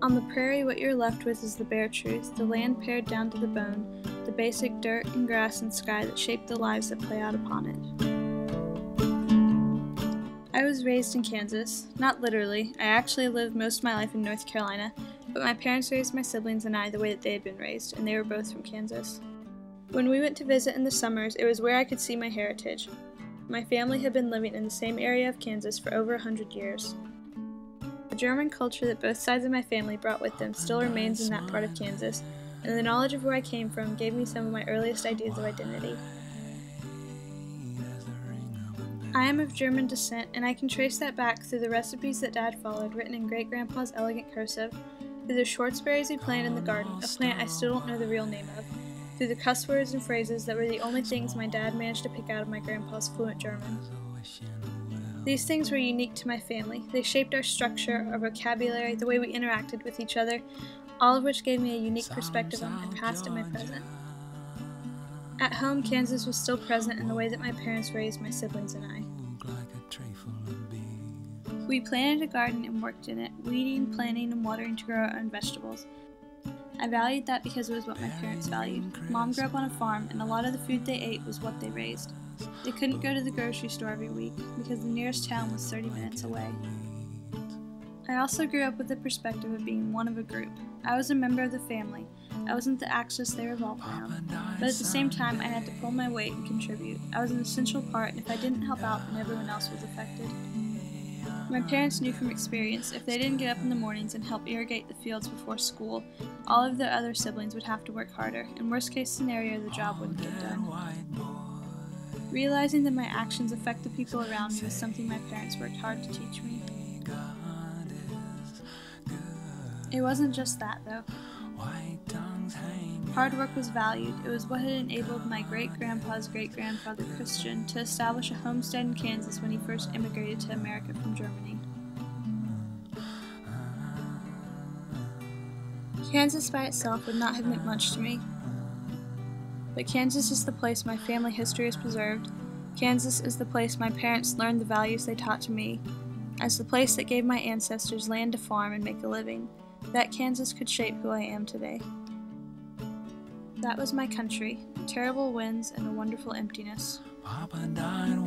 On the prairie, what you're left with is the bare truth, the land pared down to the bone, the basic dirt and grass and sky that shape the lives that play out upon it. I was raised in Kansas. Not literally. I actually lived most of my life in North Carolina, but my parents raised my siblings and I the way that they had been raised, and they were both from Kansas. When we went to visit in the summers, it was where I could see my heritage. My family had been living in the same area of Kansas for over 100 years. The German culture that both sides of my family brought with them still remains in that part of Kansas, and the knowledge of where I came from gave me some of my earliest ideas of identity. I am of German descent, and I can trace that back through the recipes that Dad followed, written in Great-Grandpa's elegant cursive, through the Schwarzberries he planted in the garden, a plant I still don't know the real name of, through the cuss words and phrases that were the only things my dad managed to pick out of my grandpa's fluent German. These things were unique to my family. They shaped our structure, our vocabulary, the way we interacted with each other, all of which gave me a unique perspective on my past and my present. At home, Kansas was still present in the way that my parents raised my siblings and I. We planted a garden and worked in it, weeding, planting, and watering to grow our own vegetables. I valued that because it was what my parents valued. Mom grew up on a farm, and a lot of the food they ate was what they raised. They couldn't go to the grocery store every week because the nearest town was 30 minutes away. I also grew up with the perspective of being one of a group. I was a member of the family. I wasn't the axis they revolved around. But at the same time, I had to pull my weight and contribute. I was an essential part, and if I didn't help out, then everyone else was affected. My parents knew from experience if they didn't get up in the mornings and help irrigate the fields before school, all of their other siblings would have to work harder, and worst case scenario, the job wouldn't get done. Realizing that my actions affect the people around me was something my parents worked hard to teach me. It wasn't just that, though. Hard work was valued. It was what had enabled my great-grandpa's great-grandfather, Christian, to establish a homestead in Kansas when he first immigrated to America from Germany. Kansas by itself would not have meant much to me. But Kansas is the place my family history is preserved. Kansas is the place my parents learned the values they taught to me. As the place that gave my ancestors land to farm and make a living, that Kansas could shape who I am today. That was my country, terrible winds and a wonderful emptiness. Papa died